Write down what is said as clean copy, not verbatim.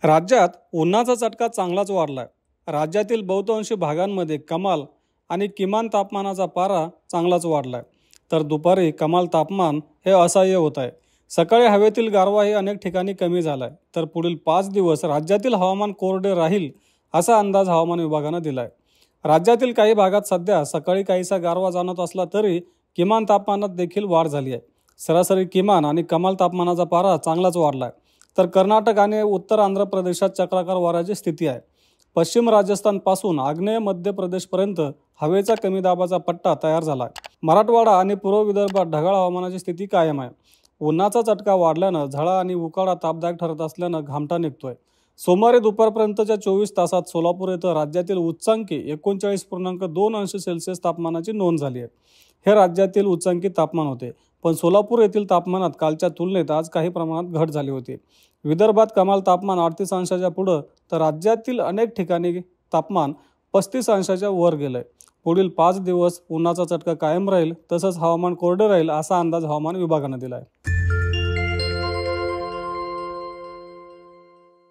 राज्यात उन्हाचा चटका चांगलाच वाढलाय। राज्यातील बहुतांशी भागांमध्ये कमाल आणि किमान तापमानाचा पारा चांगलाच वाढलाय, तर दुपारी कमाल तापमान हे असह्य होत आहे। सकाळी हवेतील गारवाही अनेक ठिकाणी कमी झालाय, तर पुढील 5 दिवस राज्यातील हवामान कोरडे राहील असा अंदाज हवामान विभागाने दिलाय। राज्यातील काही भागात सध्या सकाळी काहीसा गारवा जाणवत असला तरी किमान तापमानात देखील वाढ झाली आहे। सरासरी किमान आणि कमाल तापमानाचा पारा चांगलाच वाढलाय, तर कर्नाटक आणि उत्तर आंध्र प्रदेशात चक्राकार वाऱ्याची स्थिती आहे। पश्चिम राजस्थान पासून आग्नेय मध्य प्रदेशपर्यंत हवेचा कमी दाबाचा पट्टा तयार झाला आहे। मराठवाडा आणि पूर्व विदर्भात ढगाळ हवामानाची स्थिती कायम आहे। उन्हाचा चटका वाढल्यानं झळा आणि उकाडा तापदायक ठरत असल्यानं घामटा निघतोय। सोमवारी दुपारपर्यंतच्या 24 तासात सोलापूर येथे राज्यातील उच्चांकी 39.2 अंश सेल्सिअस तापमानाची नोंद झाली आहे। हे राज्यातील उच्चांकी तापमान होते, पण सोलापूर येथील तापमानात कालच्या तुलनेत आज काही प्रमाणात घट झाली होती। विदर्भात कमाल तापमान 38 अंशाच्या पुढे, तर राज्यातील अनेक ठिकाणी तापमान 35 अंशाच्या वर गेलंय। पुढील 5 दिवस उन्हाचा चटका कायम राहील, तसंच हवामान कोरडे राहील असा अंदाज हवामान विभागाने दिलाय।